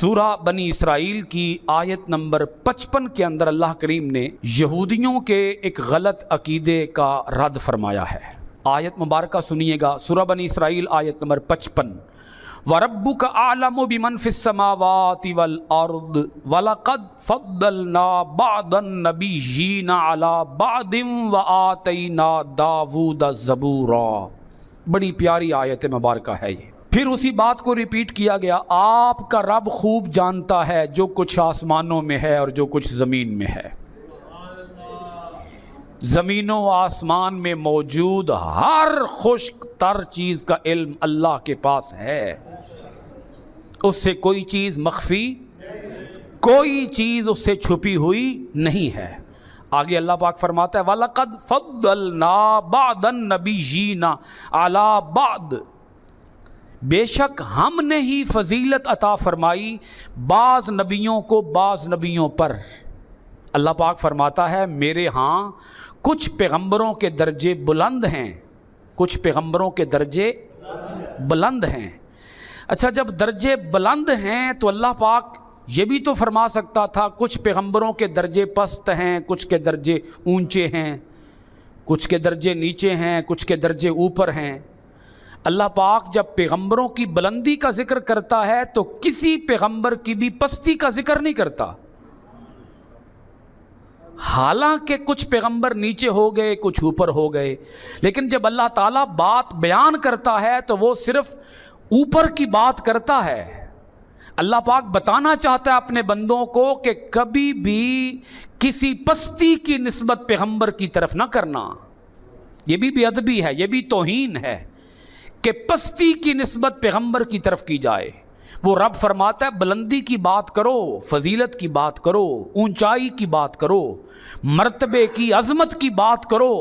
سورہ بنی اسرائیل کی آیت نمبر 55 کے اندر اللہ کریم نے یہودیوں کے ایک غلط عقیدے کا رد فرمایا ہے۔ آیت مبارکہ سنیے گا، سورہ بنی اسرائیل آیت نمبر 55۔ وَرَبُّكَ أَعْلَمُ بِمَنْ فِي السَّمَاوَاتِ وَالْأَرْضِ وَلَقَدْ فَضَّلْنَا بَعْضَ النَّبِيِّينَ عَلَى بَعْضٍ وَآتَيْنَا دَاوُودَ زَبُورًا۔ بڑی پیاری آیت مبارکہ ہے یہ۔ پھر اسی بات کو ریپیٹ کیا گیا، آپ کا رب خوب جانتا ہے جو کچھ آسمانوں میں ہے اور جو کچھ زمین میں ہے۔ زمین و آسمان میں موجود ہر خشک تر چیز کا علم اللہ کے پاس ہے، اس سے کوئی چیز مخفی، کوئی چیز اس سے چھپی ہوئی نہیں ہے۔ آگے اللہ پاک فرماتا ہے وَلَقَدْ فَضَّلْنَا بَعْضَ النَّبِيِّينَ عَلَى بَعْضٍ، بے شک ہم نے ہی فضیلت عطا فرمائی بعض نبیوں کو بعض نبیوں پر۔ اللہ پاک فرماتا ہے میرے ہاں کچھ پیغمبروں کے درجے بلند ہیں، کچھ پیغمبروں کے درجے بلند ہیں۔ اچھا، جب درجے بلند ہیں تو اللہ پاک یہ بھی تو فرما سکتا تھا کچھ پیغمبروں کے درجے پست ہیں، کچھ کے درجے اونچے ہیں، کچھ کے درجے نیچے ہیں، کچھ کے درجے اوپر ہیں۔ اللہ پاک جب پیغمبروں کی بلندی کا ذکر کرتا ہے تو کسی پیغمبر کی بھی پستی کا ذکر نہیں کرتا، حالانکہ کچھ پیغمبر نیچے ہو گئے، کچھ اوپر ہو گئے، لیکن جب اللہ تعالیٰ بات بیان کرتا ہے تو وہ صرف اوپر کی بات کرتا ہے۔ اللہ پاک بتانا چاہتا ہے اپنے بندوں کو کہ کبھی بھی کسی پستی کی نسبت پیغمبر کی طرف نہ کرنا، یہ بھی بے ادبی ہے، یہ بھی توہین ہے کہ پستی کی نسبت پیغمبر کی طرف کی جائے۔ وہ رب فرماتا ہے بلندی کی بات کرو، فضیلت کی بات کرو، اونچائی کی بات کرو، مرتبے کی عظمت کی بات کرو۔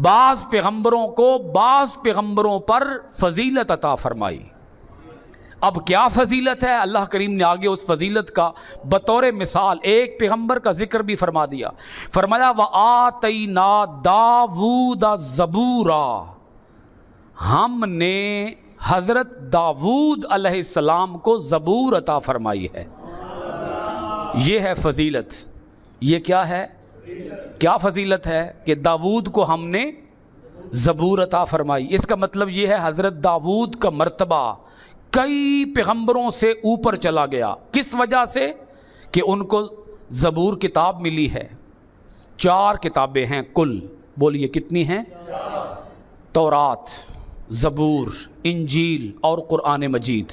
بعض پیغمبروں کو بعض پیغمبروں پر فضیلت عطا فرمائی۔ اب کیا فضیلت ہے؟ اللہ کریم نے آگے اس فضیلت کا بطور مثال ایک پیغمبر کا ذکر بھی فرما دیا، فرمایا وَآتَيْنَا دَاوُودَ زَبُورًا، ہم نے حضرت داؤد علیہ السلام کو زبور عطا فرمائی ہے۔ یہ ہے فضیلت۔ یہ کیا ہے؟ کیا فضیلت ہے کہ داؤد کو ہم نے زبور عطا فرمائی؟ اس کا مطلب یہ ہے حضرت داؤد کا مرتبہ کئی پیغمبروں سے اوپر چلا گیا۔ کس وجہ سے؟ کہ ان کو زبور کتاب ملی ہے۔ 4 کتابیں ہیں کل، بولیے کتنی ہیں؟ تورات، زبور، انجیل اور قرآن مجید۔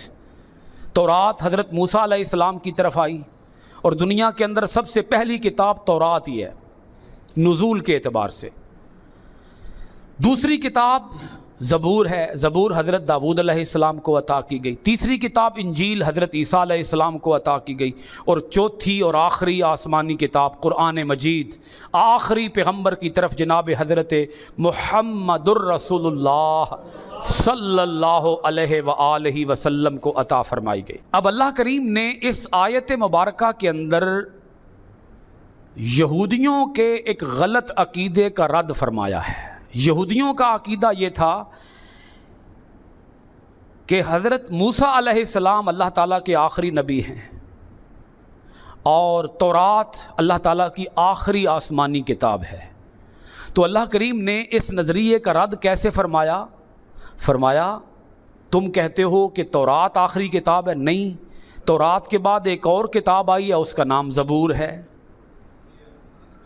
تورات حضرت موسیٰ علیہ السلام کی طرف آئی اور دنیا کے اندر سب سے پہلی کتاب تورات ہی ہے نزول کے اعتبار سے۔ دوسری کتاب زبور ہے، زبور حضرت داؤد علیہ السلام کو عطا کی گئی۔ تیسری کتاب انجیل حضرت عیسیٰ علیہ السلام کو عطا کی گئی، اور چوتھی اور آخری آسمانی کتاب قرآن مجید آخری پیغمبر کی طرف جناب حضرت محمد الرسول اللہ صلی اللہ علیہ وآلہ وسلم کو عطا فرمائی گئی۔ اب اللہ کریم نے اس آیت مبارکہ کے اندر یہودیوں کے ایک غلط عقیدے کا رد فرمایا ہے۔ یہودیوں کا عقیدہ یہ تھا کہ حضرت موسیٰ علیہ السلام اللہ تعالیٰ کے آخری نبی ہیں اور تورات اللہ تعالیٰ کی آخری آسمانی کتاب ہے۔ تو اللہ کریم نے اس نظریے کا رد کیسے فرمایا؟ فرمایا تم کہتے ہو کہ تورات آخری کتاب ہے، نہیں، تورات کے بعد ایک اور کتاب آئی ہے، اس کا نام زبور ہے،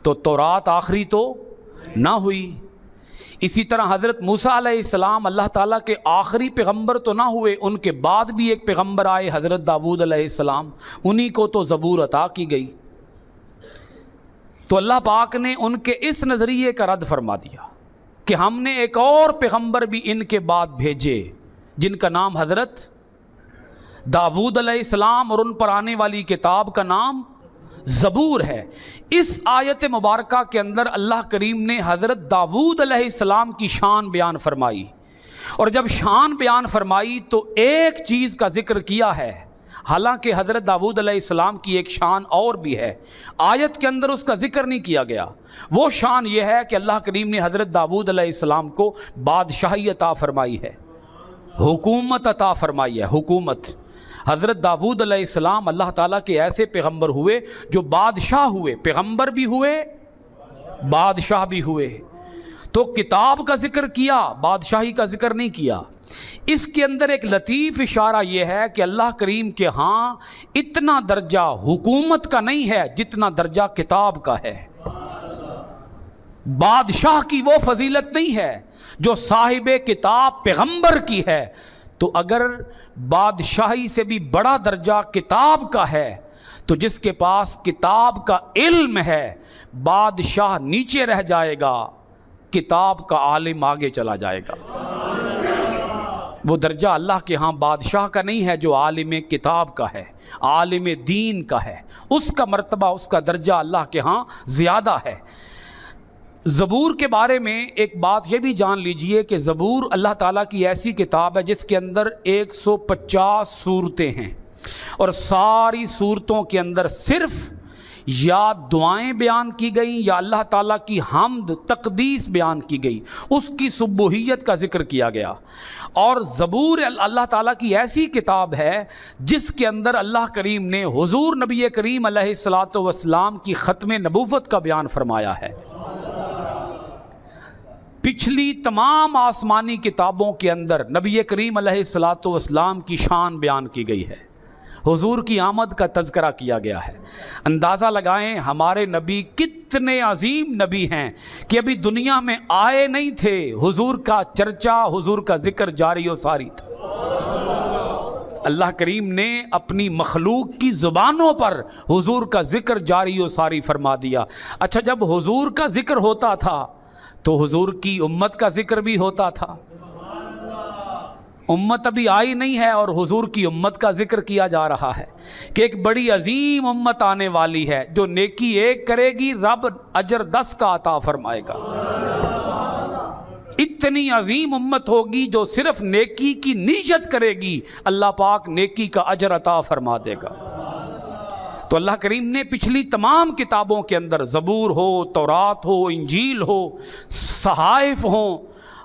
تو تورات آخری تو نہ ہوئی۔ اسی طرح حضرت موسیٰ علیہ السلام اللہ تعالیٰ کے آخری پیغمبر تو نہ ہوئے، ان کے بعد بھی ایک پیغمبر آئے حضرت داؤد علیہ السلام، انہی کو تو زبور عطا کی گئی۔ تو اللہ پاک نے ان کے اس نظریے کا رد فرما دیا کہ ہم نے ایک اور پیغمبر بھی ان کے بعد بھیجے جن کا نام حضرت داؤد علیہ السلام اور ان پر آنے والی کتاب کا نام زبور ہے۔ اس آیت مبارکہ کے اندر اللہ کریم نے حضرت داؤد علیہ السلام کی شان بیان فرمائی، اور جب شان بیان فرمائی تو ایک چیز کا ذکر کیا ہے، حالانکہ حضرت داؤد علیہ السلام کی ایک شان اور بھی ہے، آیت کے اندر اس کا ذکر نہیں کیا گیا۔ وہ شان یہ ہے کہ اللہ کریم نے حضرت داؤد علیہ السلام کو بادشاہی عطا فرمائی ہے، حکومت عطا فرمائی ہے، حکومت۔ حضرت داؤد علیہ السلام اللہ تعالیٰ کے ایسے پیغمبر ہوئے جو بادشاہ ہوئے، پیغمبر بھی ہوئے، بادشاہ بھی ہوئے۔ تو کتاب کا ذکر کیا، بادشاہی کا ذکر نہیں کیا۔ اس کے اندر ایک لطیف اشارہ یہ ہے کہ اللہ کریم کے ہاں اتنا درجہ حکومت کا نہیں ہے جتنا درجہ کتاب کا ہے۔ بادشاہ کی وہ فضیلت نہیں ہے جو صاحب کتاب پیغمبر کی ہے۔ تو اگر بادشاہی سے بھی بڑا درجہ کتاب کا ہے تو جس کے پاس کتاب کا علم ہے بادشاہ نیچے رہ جائے گا، کتاب کا عالم آگے چلا جائے گا۔ وہ درجہ اللہ کے ہاں بادشاہ کا نہیں ہے جو عالم کتاب کا ہے، عالم دین کا ہے، اس کا مرتبہ، اس کا درجہ اللہ کے ہاں زیادہ ہے۔ زبور کے بارے میں ایک بات یہ بھی جان لیجئے کہ زبور اللہ تعالیٰ کی ایسی کتاب ہے جس کے اندر 150 سورتیں ہیں، اور ساری سورتوں کے اندر صرف یا دعائیں بیان کی گئیں یا اللہ تعالیٰ کی حمد تقدیس بیان کی گئی، اس کی سبوحیت کا ذکر کیا گیا۔ اور زبور اللہ تعالیٰ کی ایسی کتاب ہے جس کے اندر اللہ کریم نے حضور نبی کریم علیہ السلام کی ختم نبوت کا بیان فرمایا ہے۔ پچھلی تمام آسمانی کتابوں کے اندر نبی کریم علیہ السلام کی شان بیان کی گئی ہے، حضور کی آمد کا تذکرہ کیا گیا ہے۔ اندازہ لگائیں ہمارے نبی کتنے عظیم نبی ہیں کہ ابھی دنیا میں آئے نہیں تھے، حضور کا چرچا، حضور کا ذکر جاری و ساری تھا۔ اللہ کریم نے اپنی مخلوق کی زبانوں پر حضور کا ذکر جاری و ساری فرما دیا۔ اچھا، جب حضور کا ذکر ہوتا تھا تو حضور کی امت کا ذکر بھی ہوتا تھا۔ امت ابھی آئی نہیں ہے اور حضور کی امت کا ذکر کیا جا رہا ہے کہ ایک بڑی عظیم امت آنے والی ہے، جو نیکی ایک کرے گی رب اجر 10 کا عطا فرمائے گا۔ اتنی عظیم امت ہوگی جو صرف نیکی کی نیت کرے گی، اللہ پاک نیکی کا اجر عطا فرما دے گا۔ تو اللہ کریم نے پچھلی تمام کتابوں کے اندر، زبور ہو، تورات ہو، انجیل ہو، صحائف ہوں،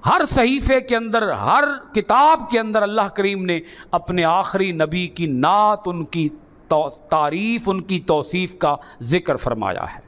ہر صحیفے کے اندر، ہر کتاب کے اندر اللہ کریم نے اپنے آخری نبی کی نعت، ان کی تعریف، ان کی توصیف کا ذکر فرمایا ہے۔